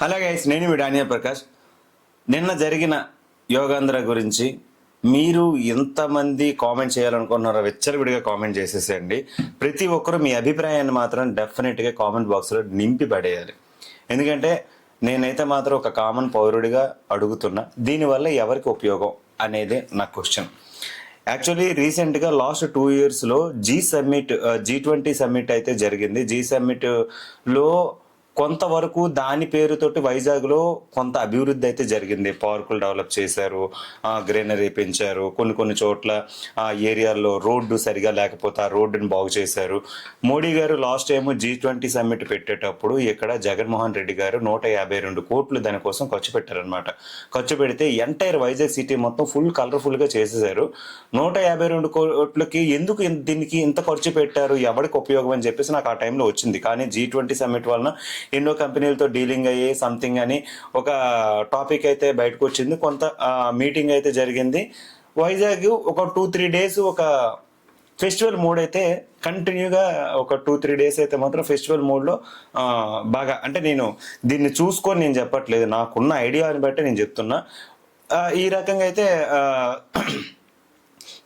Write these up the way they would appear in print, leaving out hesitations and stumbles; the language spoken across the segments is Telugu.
హలో గైస్, నేను మీ డానియల్ ప్రకాష్. నిన్న జరిగిన యోగాంధ్ర గురించి మీరు ఎంతమంది కామెంట్ చేయాలనుకుంటున్నారో విచ్చలవిడిగా కామెంట్ చేసేసేయండి. ప్రతి ఒక్కరు మీ అభిప్రాయాన్ని మాత్రం డెఫినెట్గా కామెంట్ బాక్స్లో నింపి పడేయాలి. ఎందుకంటే నేనైతే మాత్రం ఒక కామన్ పౌరుడిగా అడుగుతున్నా, దీనివల్ల ఎవరికి ఉపయోగం అనేది నా క్వశ్చన్. యాక్చువల్లీ రీసెంట్గా లాస్ట్ 2 yearsలో G20 సమ్మిట్ అయితే జరిగింది. G20లో కొంతవరకు దాని పేరుతోటి వైజాగ్లో కొంత అభివృద్ధి అయితే జరిగింది. పార్కులు డెవలప్ చేశారు, గ్రీనరీ పెంచారు, కొన్ని చోట్ల ఆ ఏరియాల్లో రోడ్డు సరిగా లేకపోతే ఆ రోడ్డుని బాగు చేశారు. మోడీ గారు లాస్ట్ టైం G20 సమ్మిట్ పెట్టేటప్పుడు ఇక్కడ జగన్మోహన్ రెడ్డి గారు 152 కోట్లు దానికోసం ఖర్చు పెట్టారనమాట. ఖర్చు పెడితే ఎంటైర్ వైజాగ్ సిటీ మొత్తం ఫుల్ కలర్ఫుల్గా చేసేసారు. 152 కోట్లకి ఎందుకు దీనికి ఇంత ఖర్చు పెట్టారు, ఎవరికి ఉపయోగం అని చెప్పేసి నాకు ఆ టైంలో వచ్చింది. కానీ G20 సమ్మిట్ వలన ఎన్నో కంపెనీలతో డీలింగ్ అయ్యి సంథింగ్ అని ఒక టాపిక్ అయితే బయటకు వచ్చింది. కొంత మీటింగ్ అయితే జరిగింది. వైజాగ్ ఒక 2-3 days ఒక ఫెస్టివల్ మూడ్ అయితే కంటిన్యూగా ఒక 2-3 days అయితే మాత్రం ఫెస్టివల్ మూడ్లో బాగా, అంటే నేను దీన్ని చూసుకొని నేను చెప్పట్లేదు, నాకున్న ఐడియాని బట్టి నేను చెప్తున్నా. ఈ రకంగా అయితే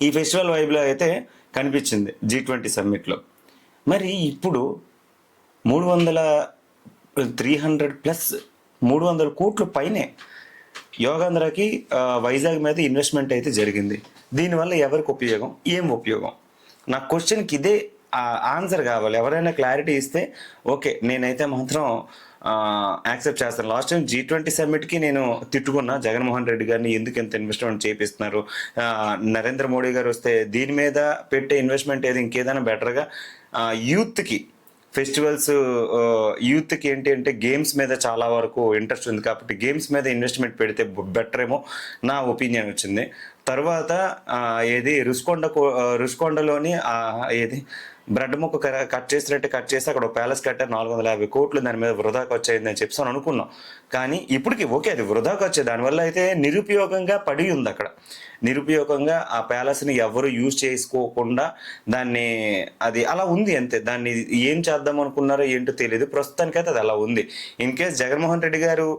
ఈ ఫెస్టివల్ వైబ్లో అయితే కనిపించింది G20 సమ్మిట్లో. మరి ఇప్పుడు 300+ కోట్లు పైనే యోగాంధ్రకి వైజాగ్ మీద ఇన్వెస్ట్మెంట్ అయితే జరిగింది. దీనివల్ల ఎవరికి ఉపయోగం, ఏం ఉపయోగం? నా క్వశ్చన్కి ఇదే ఆన్సర్ కావాలి. ఎవరైనా క్లారిటీ ఇస్తే ఓకే, నేనైతే మాత్రం యాక్సెప్ట్ చేస్తాను. లాస్ట్ టైం G20 సమ్మిట్కి నేను తిట్టుకున్నా జగన్మోహన్ రెడ్డి గారిని, ఎందుకు ఎంత ఇన్వెస్ట్మెంట్ చేపిస్తున్నారు, నరేంద్ర మోడీ గారు వస్తే దీని మీద పెట్టే ఇన్వెస్ట్మెంట్ ఏది ఇంకేదైనా బెటర్గా యూత్కి ఫెస్టివల్స్, యూత్కి ఏంటి అంటే గేమ్స్ మీద చాలా వరకు ఇంట్రెస్ట్ ఉంది కాబట్టి గేమ్స్ మీద ఇన్వెస్ట్మెంట్ పెడితే బెటర్ ఏమో నా ఒపీనియన్ వచ్చింది. తర్వాత ఏది రుషికొండలోని ఏది బ్రెడ్ ముక్క కట్ చేసి అక్కడ ప్యాలెస్ కట్టారు, 450 కోట్లు దాని మీద వృధాకు వచ్చేది అని చెప్పి అనుకున్నాం. కానీ ఇప్పటికి ఓకే, అది వృధాకు వచ్చే దానివల్ల అయితే నిరుపయోగంగా పడి ఉంది. అక్కడ నిరుపయోగంగా ఆ ప్యాలెస్ని ఎవరు యూజ్ చేసుకోకుండా దాన్ని అది అలా ఉంది అంతే. దాన్ని ఏం చేద్దాం అనుకున్నారో ఏంటో తెలియదు, ప్రస్తుతానికైతే అది అలా ఉంది. ఇన్ కేస్ జగన్మోహన్ రెడ్డి గారు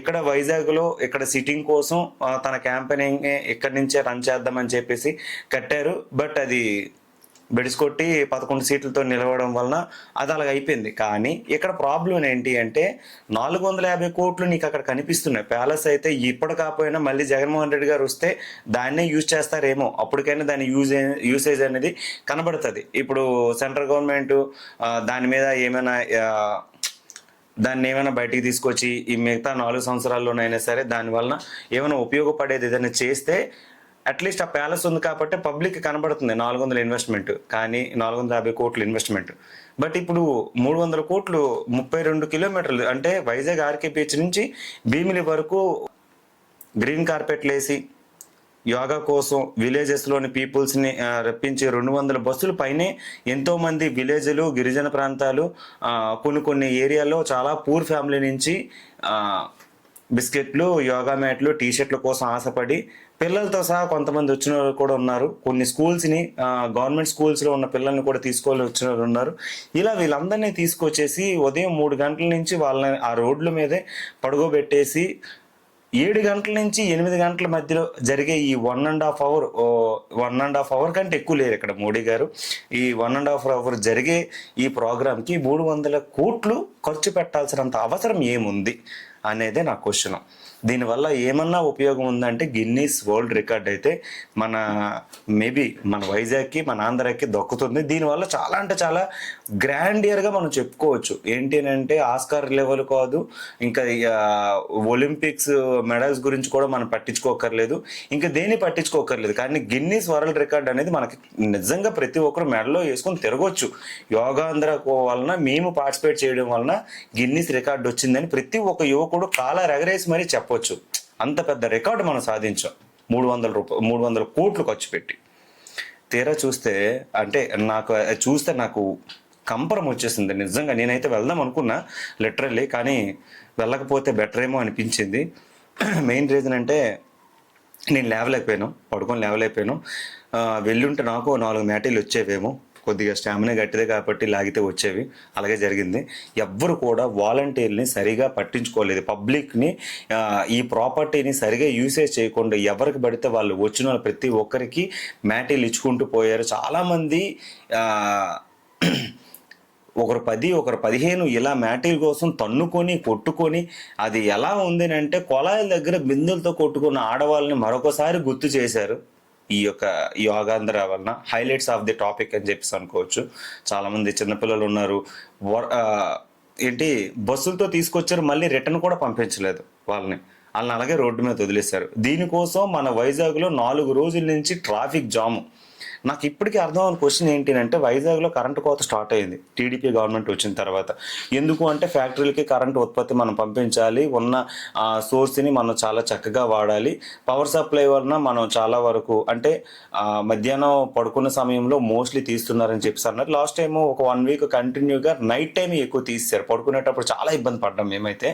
ఇక్కడ వైజాగ్లో ఇక్కడ సిట్టింగ్ కోసం తన క్యాంపెయినింగ్ ఇక్కడి నుంచే రన్ చేద్దామని చెప్పేసి కట్టారు. బట్ అది బెడిసికొట్టి 11 సీట్లతో నిలవడం వలన అది అలాగ అయిపోయింది. కానీ ఇక్కడ ప్రాబ్లం ఏంటి అంటే 450 కోట్లు నీకు అక్కడ కనిపిస్తున్నాయి. ప్యాలెస్ అయితే ఇప్పుడు కాకపోయినా మళ్ళీ జగన్మోహన్ రెడ్డి గారు వస్తే దాన్నే యూజ్ చేస్తారేమో, అప్పటికైనా దాని యూసేజ్ అనేది కనబడుతుంది. ఇప్పుడు సెంట్రల్ గవర్నమెంట్ దాని మీద దాన్ని ఏమైనా బయటికి తీసుకొచ్చి ఈ మిగతా 4 సంవత్సరాల్లోనైనా సరే దానివలన ఏమైనా ఉపయోగపడేది ఏదైనా చేస్తే అట్లీస్ట్ ఆ ప్యాలెస్ ఉంది కాబట్టి పబ్లిక్ కనబడుతుంది 400 ఇన్వెస్ట్మెంట్, కానీ 450 కోట్లు ఇన్వెస్ట్మెంట్. బట్ ఇప్పుడు 300 కోట్లు 32 కిలోమీటర్లు, అంటే వైజాగ్ ఆర్కే బీచ్ నుంచి భీమిలి వరకు గ్రీన్ కార్పెట్లు వేసి యోగా కోసం విలేజెస్లోని పీపుల్స్ని రప్పించి 200 బస్సుల పైనే ఎంతోమంది విలేజ్లు, గిరిజన ప్రాంతాలు, కొన్ని ఏరియాల్లో చాలా పూర్ ఫ్యామిలీ నుంచి బిస్కెట్లు, యోగా మ్యాట్లు, టీషర్ట్ల కోసం ఆశపడి పిల్లలతో సహా కొంతమంది వచ్చిన వాళ్ళు కూడా ఉన్నారు. కొన్ని స్కూల్స్ని, గవర్నమెంట్ స్కూల్స్లో ఉన్న పిల్లల్ని కూడా తీసుకొని వచ్చిన వాళ్ళు ఉన్నారు. ఇలా వీళ్ళందరినీ తీసుకొచ్చేసి ఉదయం 3 గంటల నుంచి వాళ్ళని ఆ రోడ్ల మీదే పడుకోబెట్టేసి 7 గంటల నుంచి 8 గంటల మధ్యలో జరిగే ఈ 1.5 అవర్ కంటే ఎక్కువ లేరు ఇక్కడ మోడీ గారు. ఈ 1.5 hour జరిగే ఈ ప్రోగ్రామ్కి 300 కోట్లు ఖర్చు పెట్టాల్సినంత అవసరం ఏముంది అనేదే నా క్వశ్చన్. దీనివల్ల ఏమన్నా ఉపయోగం ఉందంటే గిన్నీస్ వరల్డ్ రికార్డ్ అయితే మేబీ మన వైజాగ్కి, మన ఆంధ్రాకి దక్కుతుంది. దీనివల్ల చాలా అంటే చాలా గ్రాండియర్గా మనం చెప్పుకోవచ్చు. ఏంటి అంటే ఆస్కార్ లెవెల్ కాదు, ఇంకా ఒలింపిక్స్ మెడల్స్ గురించి కూడా మనం పట్టించుకోకర్లేదు, ఇంకా దేన్ని పట్టించుకోకర్లేదు. కానీ గిన్నీస్ వరల్డ్ రికార్డ్ అనేది మనకి నిజంగా ప్రతి ఒక్కరు మెడలో వేసుకొని తిరగవచ్చు. యోగాంధ్ర వలన మేము పార్టిసిపేట్ చేయడం వలన గిన్నీస్ రికార్డు వచ్చిందని ప్రతి ఒక్క యువకుడు కాలర్ ఎగరేసి మరీ చెప్పవచ్చు. అంత పెద్ద రికార్డు మనం సాధించాం 300 కోట్లు ఖర్చు పెట్టి. తీరా చూస్తే అంటే నాకు కంపరం వచ్చేసింది నిజంగా. నేనైతే వెళ్దాం అనుకున్నా లిటరల్లీ, కానీ వెళ్ళకపోతే బెటర్ ఏమో అనిపించింది. మెయిన్ రీజన్ అంటే నేను పడుకొని లేవలేకపోయాను. వెళ్ళుంటే నాకు 4 మ్యాటీలు వచ్చేవేమో. కొద్దిగా స్టామినా గట్టిదే కాబట్టి లాగితే వచ్చేవి, అలాగే జరిగింది. ఎవ్వరు కూడా వాలంటీర్ని సరిగా పట్టించుకోలేదు. పబ్లిక్ని ఈ ప్రాపర్టీని సరిగా యూసేజ్ చేయకుండా ఎవరికి పడితే వాళ్ళు వచ్చిన ప్రతి ఒక్కరికి మ్యాటీలు ఇచ్చుకుంటూ పోయారు. చాలామంది ఒకరు 10 ఒకరు 15 ఇలా మ్యాటీల కోసం తన్నుకొని కొట్టుకొని, అది ఎలా ఉంది అంటే కొలాయిల దగ్గర బిందులతో కొట్టుకున్న ఆడవాళ్ళని మరొకసారి గుర్తు చేశారు. ఈ యొక్క యోగాంధ్ర వలన హైలైట్స్ ఆఫ్ ది టాపిక్ అని చెప్పేసి అనుకోవచ్చు. చాలామంది చిన్నపిల్లలు ఉన్నారు, ఏంటి బస్సులతో తీసుకొచ్చారు, మళ్ళీ రిటర్న్ కూడా పంపించలేదు వాళ్ళని అలాగే రోడ్డు మీద వదిలేశారు. దీనికోసం మన వైజాగ్లో 4 రోజుల నుంచి ట్రాఫిక్ జాము. నాకు ఇప్పటికీ అర్థం అవని క్వశ్చన్ ఏంటి అంటే, వైజాగ్లో కరెంటు కోత స్టార్ట్ అయింది టీడీపీ గవర్నమెంట్ వచ్చిన తర్వాత. ఎందుకు అంటే ఫ్యాక్టరీలకి కరెంటు ఉత్పత్తి మనం పంపించాలి, ఉన్న సోర్స్ని మనం చాలా చక్కగా వాడాలి. పవర్ సప్లై వలన మనం చాలా వరకు అంటే మధ్యాహ్నం పడుకున్న సమయంలో మోస్ట్లీ తీస్తున్నారని చెప్పేసి అన్నారు. లాస్ట్ టైం ఒక 1 వీక్ కంటిన్యూగా నైట్ టైం ఎక్కువ తీస్తారు. పడుకునేటప్పుడు చాలా ఇబ్బంది పడ్డాం మేమైతే.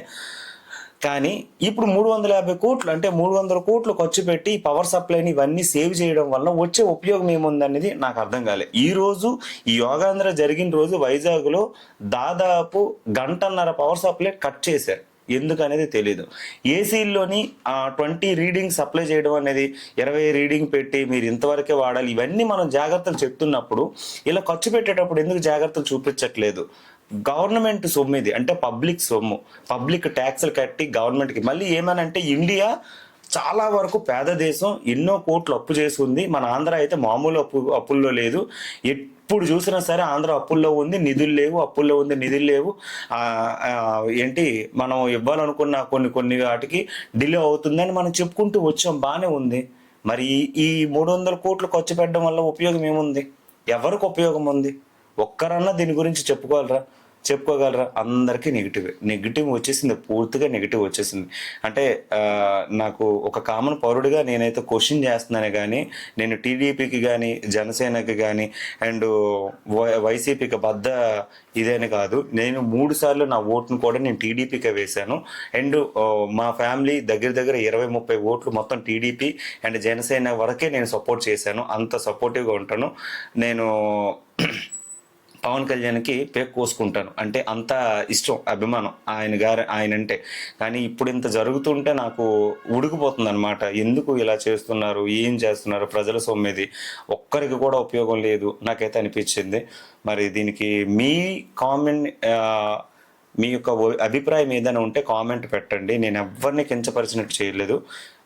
కానీ ఇప్పుడు 350 కోట్లు అంటే 300 కోట్లు ఖర్చు పెట్టి పవర్ సప్లైని ఇవన్నీ సేవ్ చేయడం వల్ల వచ్చే ఉపయోగం ఏముందనేది నాకు అర్థం కాలేదు. ఈరోజు ఈ యోగాంధ్ర జరిగిన రోజు వైజాగ్లో దాదాపు 1.5 పవర్ సప్లై కట్ చేశారు. ఎందుకనేది తెలీదు. ఏసీల్లోని 20 రీడింగ్ సప్లై చేయడం అనేది 20 రీడింగ్ పెట్టి మీరు ఇంతవరకే వాడాలి, ఇవన్నీ మనం జాగ్రత్తలు చెప్తున్నప్పుడు ఇలా ఖర్చు పెట్టేటప్పుడు ఎందుకు జాగ్రత్తలు చూపించట్లేదు? గవర్నమెంట్ సొమ్ము ఇది, అంటే పబ్లిక్ సొమ్ము, పబ్లిక్ ట్యాక్స్లు కట్టి గవర్నమెంట్కి. మళ్ళీ ఏమనంటే ఇండియా చాలా వరకు పేద దేశం, ఎన్నో కోట్లు అప్పు చేసి ఉంది. మన ఆంధ్ర అయితే మామూలు అప్పుల్లో లేదు. ఎప్పుడు చూసినా సరే ఆంధ్ర అప్పుల్లో ఉంది, నిధులు లేవు, అప్పుల్లో ఉంది, నిధులు లేవు. ఏంటి మనం ఇవ్వాలనుకున్న కొన్ని వాటికి డిలే అవుతుందని మనం చెప్పుకుంటూ వచ్చాం, బాగానే ఉంది. మరి ఈ 300 కోట్లు ఖర్చు పెట్టడం వల్ల ఉపయోగం ఏముంది? ఎవరికి ఉపయోగం ఉంది? ఒక్కరన్నా దీని గురించి చెప్పుకోగలరా? అందరికీ నెగిటివ్ వచ్చేసింది, పూర్తిగా నెగిటివ్ వచ్చేసింది. అంటే నాకు ఒక కామన్ పౌరుడిగా నేనైతే క్వశ్చన్ చేస్తున్నానే కానీ, నేను టీడీపీకి కానీ జనసేనకి కానీ అండ్ వైసీపీకి ఇదేని కాదు. నేను 3 సార్లు నా ఓటును కూడా నేను టీడీపీకే వేశాను. అండ్ మా ఫ్యామిలీ దగ్గర 20-30 ఓట్లు మొత్తం టీడీపీ అండ్ జనసేన వరకే నేను సపోర్ట్ చేశాను. అంత సపోర్టివ్గా ఉంటాను నేను. పవన్ కళ్యాణ్కి పేక్ కోసుకుంటాను, అంటే అంత ఇష్టం, అభిమానం ఆయనంటే. కానీ ఇప్పుడు ఇంత జరుగుతుంటే నాకు ఉడికిపోతుంది అనమాట. ఎందుకు ఇలా చేస్తున్నారు, ఏం చేస్తున్నారు, ప్రజల సొమ్మిది, ఒక్కరికి కూడా ఉపయోగం లేదు నాకైతే అనిపించింది. మరి దీనికి మీ మీ యొక్క అభిప్రాయం ఏదైనా ఉంటే కామెంట్ పెట్టండి. నేను ఎవరిని కించపరిచినట్టు చేయలేదు,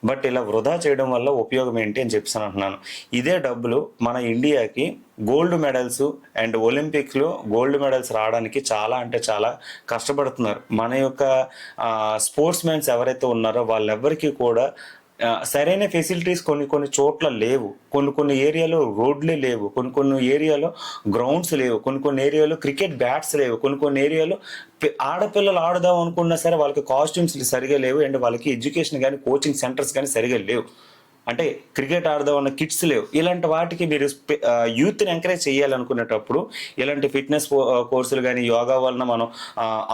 బట్ ఇలా వృధా చేయడం వల్ల ఉపయోగం ఏంటి అని చెప్పేసి అంటున్నాను. ఇదే డబ్బులు మన ఇండియాకి గోల్డ్ మెడల్స్ అండ్ ఒలింపిక్స్లో గోల్డ్ మెడల్స్ రావడానికి చాలా అంటే చాలా కష్టపడుతున్నారు. మన యొక్క స్పోర్ట్స్ మెన్స్ ఎవరైతే ఉన్నారో వాళ్ళెవ్వరికీ కూడా సరైన ఫెసిలిటీస్ కొన్ని చోట్ల లేవు. కొన్ని ఏరియాలో రోడ్లే లేవు, కొన్ని ఏరియాలో గ్రౌండ్స్ లేవు, కొన్ని ఏరియాలో క్రికెట్ బ్యాట్స్ లేవు, కొన్ని ఏరియాలో ఆడపిల్లలు ఆడదాం అనుకున్నా సరే వాళ్ళకి కాస్ట్యూమ్స్ సరిగా లేవు. అండ్ వాళ్ళకి ఎడ్యుకేషన్ కానీ కోచింగ్ సెంటర్స్ కానీ సరిగా లేవు. అంటే క్రికెట్ ఆడదామన్న కిట్స్ లేవు. ఇలాంటి వాటికి మీరు యూత్ని ఎంకరేజ్ చేయాలనుకునేటప్పుడు ఇలాంటి ఫిట్నెస్ కోర్సులు కానీ, యోగా వలన మనం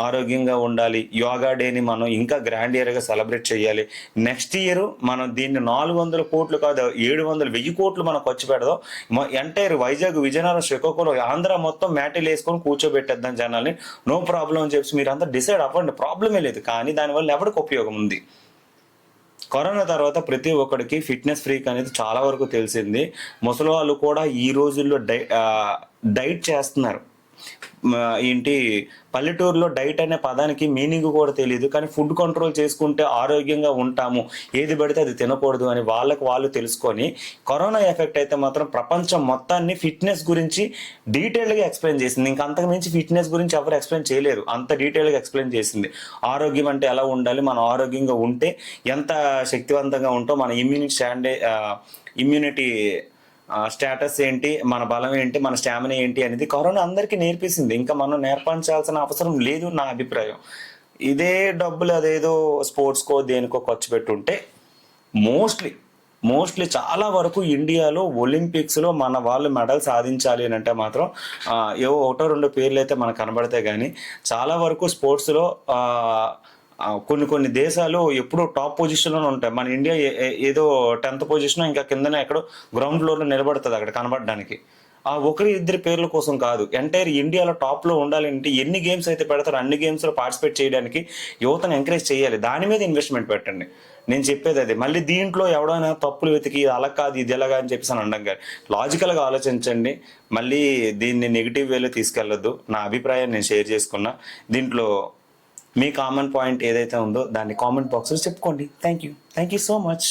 ఆరోగ్యంగా ఉండాలి, యోగా డేని మనం ఇంకా గ్రాండ్ ఇయర్గా సెలబ్రేట్ చేయాలి. నెక్స్ట్ ఇయర్ మనం దీన్ని 400 కోట్లు కాదు 700-1000 కోట్లు మనం ఖర్చు పెడదాం. ఎంటైర్ వైజాగ్, విజయనగరం, శ్రీకాకుళం, ఆంధ్ర మొత్తం మ్యాటీలు వేసుకొని కూర్చోబెట్టేద్దాం జనాల్ని, నో ప్రాబ్లం అని చెప్పి మీరు అంతా డిసైడ్ అవ్వండి, ప్రాబ్లమే లేదు. కానీ దానివల్ల ఎవరికి ఉపయోగం ఉంది? కరోనా తర్వాత ప్రతి ఒక్కడికి ఫిట్నెస్ ఫ్రీక్ అనేది చాలా వరకు తెలిసింది. ముసలి వాళ్ళు కూడా ఈ రోజుల్లో డైట్ చేస్తున్నారు. ఏంటి పల్లెటూరులో డైట్ అనే పదానికి మీనింగ్ కూడా తెలియదు, కానీ ఫుడ్ కంట్రోల్ చేసుకుంటే ఆరోగ్యంగా ఉంటాము, ఏది పడితే అది తినకూడదు అని వాళ్ళు తెలుసుకొని కరోనా ఎఫెక్ట్ అయితే మాత్రం ప్రపంచం మొత్తాన్ని ఫిట్నెస్ గురించి డీటెయిల్గా ఎక్స్ప్లెయిన్ చేసింది. ఇంకా అంతకుమించి ఫిట్నెస్ గురించి ఎవరు ఎక్స్ప్లెయిన్ చేయలేరు, అంత డీటెయిల్గా ఎక్స్ప్లెయిన్ చేసింది. ఆరోగ్యం అంటే ఎలా ఉండాలి, మనం ఆరోగ్యంగా ఉంటే ఎంత శక్తివంతంగా ఉంటాం, మన ఇమ్యూనిటీ స్టేటస్ ఏంటి, మన బలం ఏంటి, మన స్టామినా ఏంటి అనేది కరోనా అందరికీ నేర్పిస్తుంది. ఇంకా మనం నేర్పించాల్సిన అవసరం లేదు నా అభిప్రాయం. ఇదే డబ్బులు అదేదో స్పోర్ట్స్కో దేనికో ఖర్చు పెట్టుంటే మోస్ట్లీ చాలా వరకు ఇండియాలో ఒలింపిక్స్లో మన వాళ్ళు మెడల్ సాధించాలి అని అంటే మాత్రం ఏవో 1-2 పేర్లు అయితే మనకు కనబడతాయి. కానీ చాలా వరకు స్పోర్ట్స్లో కొన్ని దేశాలు ఎప్పుడూ టాప్ పొజిషన్లోనే ఉంటాయి. మన ఇండియా ఏదో 10th పొజిషన్, ఇంకా కిందనే ఎక్కడో గ్రౌండ్ ఫ్లోర్లో నిలబడుతుంది అక్కడ కనబడడానికి. ఆ ఒకరి ఇద్దరి పేర్ల కోసం కాదు, ఎంటైర్ ఇండియాలో టాప్లో ఉండాలంటే ఎన్ని గేమ్స్ అయితే పెడతారో అన్ని గేమ్స్లో పార్టిసిపేట్ చేయడానికి యువతను ఎంకరేజ్ చేయాలి. దాని మీద ఇన్వెస్ట్మెంట్ పెట్టండి. నేను చెప్పేది అదే. మళ్ళీ దీంట్లో ఎవడైనా తప్పులు వెతికి అలా కాదు ఇది ఎలాగా అని చెప్పేసి అని అనడం కాదు, లాజికల్గా ఆలోచించండి. మళ్ళీ దీన్ని నెగిటివ్ వేలో తీసుకెళ్ళొద్దు. నా అభిప్రాయాన్ని నేను షేర్ చేసుకున్నా. దీంట్లో మీ కామన్ పాయింట్ ఏదైతే ఉందో దాన్ని కామెంట్ బాక్స్లో చెప్పుకోండి. Thank you so much.